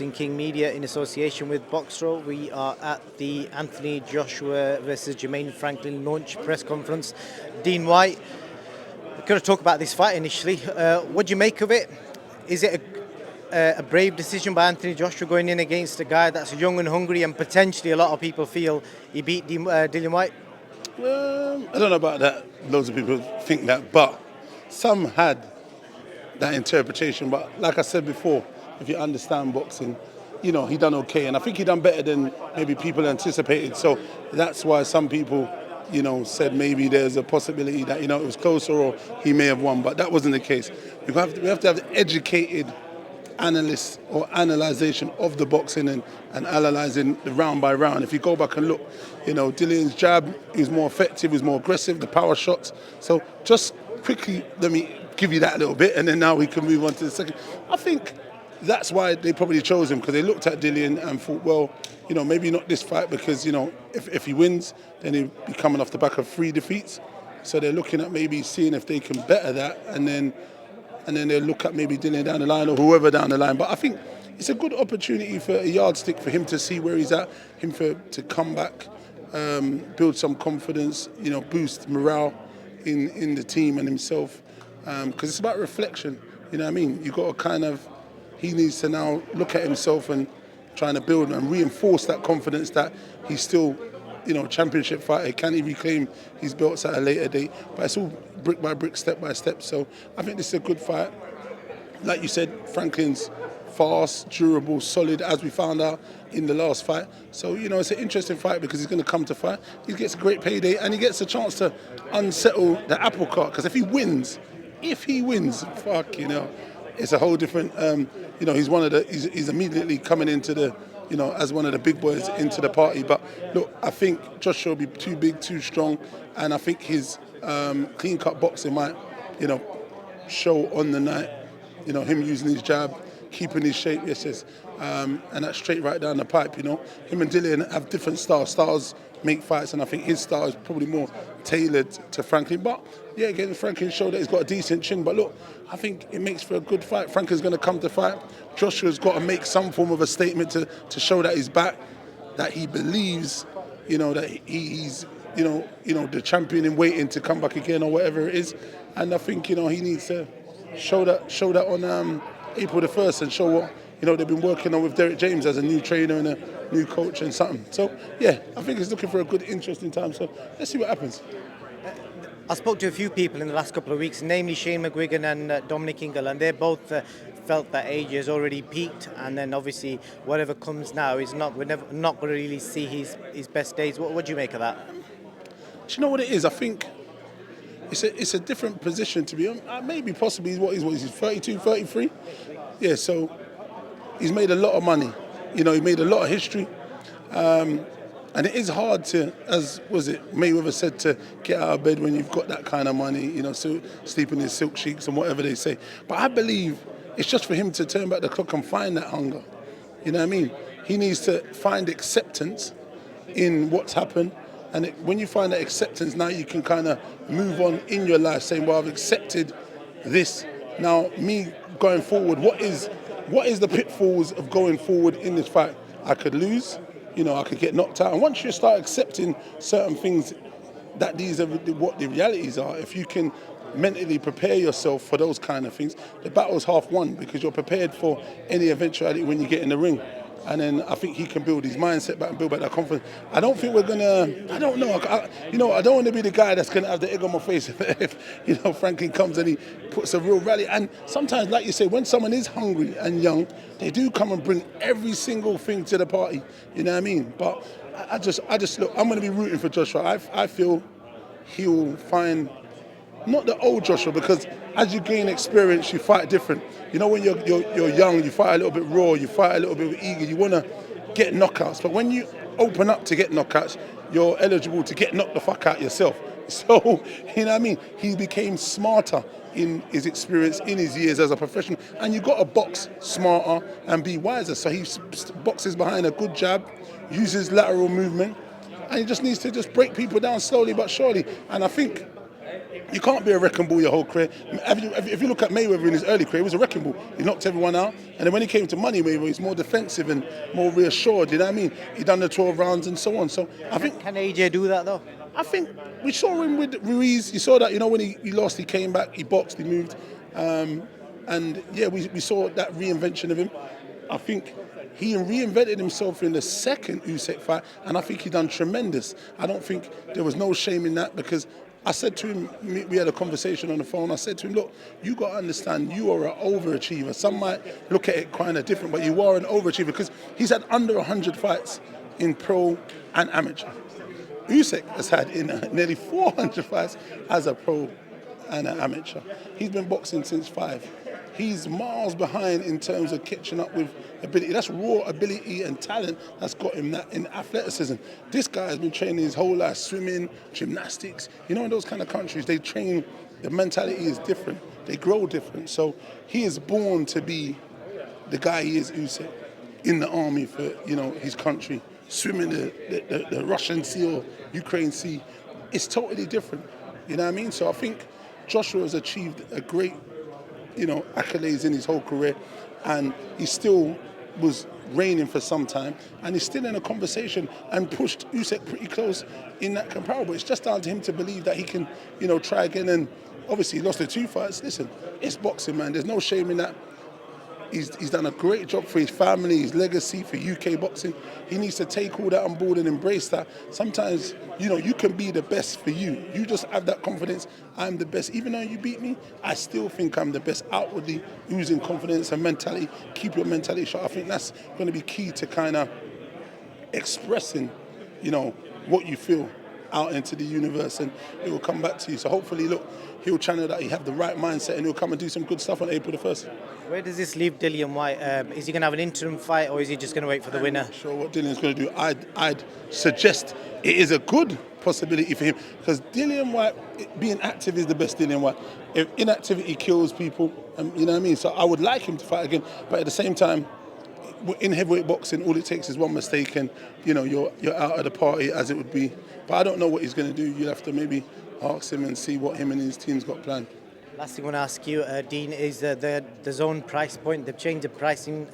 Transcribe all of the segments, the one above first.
Boxing King Media in association with Boxro. We are at the Anthony Joshua versus Jermaine Franklin launch press conference. Dillon White, we're going to talk about this fight initially. What do you make of it? Is it a brave decision by Anthony Joshua going in against a guy that's young and hungry, and potentially a lot of people feel he beat Dillon White? I don't know about that. Loads of people think that, but some had that interpretation. But like I said before, if you understand boxing, he done okay, and I think he done better than maybe people anticipated. So that's why some people, said maybe there's a possibility that it was closer or he may have won, but that wasn't the case. We have to have educated analysis or analyzation of the boxing and analysing the round by round. If you go back and look, Dillon's jab is more effective, is more aggressive, the power shots. So just quickly, let me give you that a little bit, and then now we can move on to the second. I think that's why they probably chose him, because they looked at Dillon and thought, well, maybe not this fight, because, if he wins, then he'll be coming off the back of 3 defeats. So they're looking at maybe seeing if they can better that, and then they'll look at maybe Dillon down the line or whoever down the line. But I think it's a good opportunity for a yardstick for him to see where he's at, to come back, build some confidence, boost morale in the team and himself. Because it's about reflection, you know what I mean? You got to he needs to now look at himself and trying to build and reinforce that confidence that he's still, championship fighter. Can he reclaim his belts at a later date? But it's all brick by brick, step by step. So I think this is a good fight. Like you said, Franklin's fast, durable, solid, as we found out in the last fight. So, it's an interesting fight because he's going to come to fight. He gets a great payday and he gets a chance to unsettle the apple cart. Because if he wins, it's a whole different, he's immediately coming into the, as one of the big boys into the party. But look, I think Joshua will be too big, too strong, and I think his clean-cut boxing might, show on the night. Him using his jab, keeping his shape, yes, and that's straight right down the pipe. Him and Dillon have different styles. Styles make fights, and I think his style is probably more tailored to Franklin. But yeah, again, Franklin showed that he's got a decent chin. But look, I think it makes for a good fight. Franklin's going to come to fight. Joshua's got to make some form of a statement to show that he's back, that he believes, that he's, the champion in waiting to come back again or whatever it is. And I think, he needs to show that on April the 1st and show what, they've been working on with Derek James as a new trainer and a new coach and something. So, yeah, I think he's looking for a good, interesting time. So let's see what happens. I spoke to a few people in the last couple of weeks, namely Shane McGuigan and Dominic Ingle, and they both felt that age has already peaked, and then obviously whatever comes now is we're not going to really see his best days. What do you make of that? Do you know what it is? I think it's a different position to be on. Maybe possibly he's 32, 33? Yeah, so he's made a lot of money. He made a lot of history. And it is hard to, as Mayweather said, to get out of bed when you've got that kind of money, so sleeping in silk sheets and whatever they say. But I believe it's just for him to turn back the clock and find that hunger. You know what I mean? He needs to find acceptance in what's happened. And when you find that acceptance, now you can kind of move on in your life, saying, well, I've accepted this. Now, me going forward, what is the pitfalls of going forward in this fight? I could lose. I could get knocked out. And once you start accepting certain things, that these are what the realities are, if you can mentally prepare yourself for those kind of things, the battle's half won, because you're prepared for any eventuality when you get in the ring. And then I think he can build his mindset back and build back that confidence. I don't think we're going to, I don't know. I don't want to be the guy that's going to have the egg on my face if, Franklin comes and he puts a real rally. And sometimes, like you say, when someone is hungry and young, they do come and bring every single thing to the party. You know what I mean? But I just look, I'm going to be rooting for Joshua. I feel he'll find, not the old Joshua, because as you gain experience, you fight different. When you're young, you fight a little bit raw, you fight a little bit eager, you want to get knockouts. But when you open up to get knockouts, you're eligible to get knocked the fuck out yourself. So, you know what I mean? He became smarter in his experience, in his years as a professional. And you've got to box smarter and be wiser. So he boxes behind a good jab, uses lateral movement, and he just needs to just break people down slowly but surely. And I think You can't be a wrecking ball your whole career. If you look at Mayweather in his early career, he was a wrecking ball. He knocked everyone out. And then when he came to money, Mayweather, he's more defensive and more reassured. You know what I mean? He done the 12 rounds and so on. So I think Can AJ do that though? I think we saw him with Ruiz. You saw that, when he lost, he came back, he boxed, he moved. And yeah, we saw that reinvention of him. I think he reinvented himself in the second Usyk fight, and I think he done tremendous. I don't think there was no shame in that, because I said to him, we had a conversation on the phone, I said to him, look, you got to understand you are an overachiever. Some might look at it kind of different, but you are an overachiever, because he's had under 100 fights in pro and amateur. Usyk has had in nearly 400 fights as a pro and an amateur. He's been boxing since 5. He's miles behind in terms of catching up with ability. That's raw ability and talent that's got him that in athleticism. This guy has been training his whole life, swimming, gymnastics. In those kind of countries, they train, the mentality is different. They grow different. So he is born to be the guy he is, Usyk, in the army for, his country, swimming the Russian Sea or Ukraine Sea. It's totally different. You know what I mean? So I think Joshua has achieved a great accolades in his whole career, and he still was reigning for some time, and he's still in a conversation and pushed Usyk pretty close in that comparable. It's just down to him to believe that he can, try again. And obviously he lost the 2 fights. Listen, it's boxing, man. There's no shame in that. He's done a great job for his family, his legacy, for UK boxing. He needs to take all that on board and embrace that. Sometimes, you can be the best for you. You just have that confidence. I'm the best. Even though you beat me, I still think I'm the best outwardly, using confidence and mentality. Keep your mentality sharp. I think that's going to be key to kind of expressing, what you feel out into the universe, and it will come back to you. So hopefully, look, he'll channel that, he have the right mindset, and he'll come and do some good stuff on April the 1st. Where does this leave Dillon White? Is he going to have an interim fight, or is he just going to wait for the winner? I'm not sure what Dillon's going to do. I'd suggest it is a good possibility for him, because Dillon White, being active is the best Dillon White. If inactivity kills people, you know what I mean? So I would like him to fight again, but at the same time, in heavyweight boxing, all it takes is one mistake and, you're out of the party, as it would be. But I don't know what he's going to do. You'll have to maybe ask him and see what him and his team's got planned. Last thing I want to ask you, Dean, is the zone price point. They've changed the pricing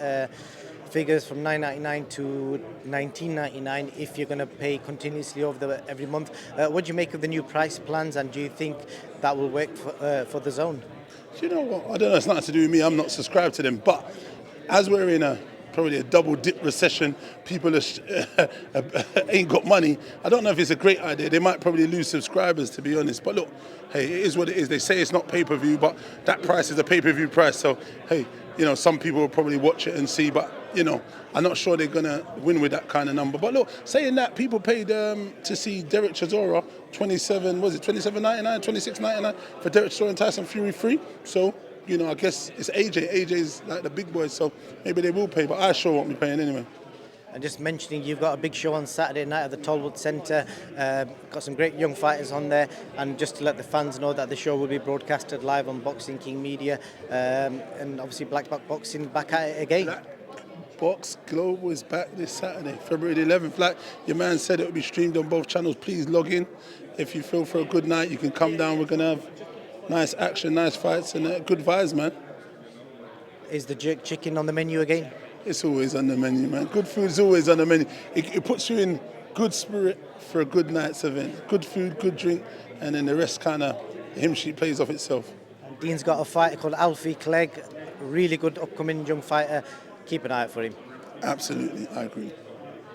figures from $9.99 to $19.99 if you're going to pay continuously every month. What do you make of the new price plans, and do you think that will work for the zone? Do you know what? I don't know. It's nothing to do with me. I'm not subscribed to them. But as we're in probably a double dip recession, people ain't got money. I don't know if it's a great idea. They might probably lose subscribers, to be honest. But look, hey, it is what it is. They say it's not pay-per-view, but that price is a pay-per-view price. So, hey, some people will probably watch it and see, but, I'm not sure they're going to win with that kind of number. But look, saying that, people paid to see Derek Chisora, $27.99, $26.99 for Derek Chisora and Tyson Fury 3. So, I guess it's AJ. AJ's like the big boys, so maybe they will pay, but I sure won't be paying anyway. And just mentioning, you've got a big show on Saturday night at the Tollwood Centre. Got some great young fighters on there, and just to let the fans know that the show will be broadcasted live on Boxing King Media, and obviously Black Buck Boxing back at it again. Black Box Global is back this Saturday, February the 11th. Like your man said, it will be streamed on both channels. Please log in. If you feel for a good night, you can come down. We're going to have nice action, nice fights, and good vibes, man. Is the jerk chicken on the menu again? It's always on the menu, man. Good food is always on the menu. It puts you in good spirit for a good night's event. Good food, good drink, and then the rest kind of hymn sheet plays off itself. And Dean's got a fighter called Alfie Clegg, really good upcoming young fighter. Keep an eye out for him. Absolutely, I agree.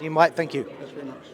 Dean White, thank you. Thanks very much.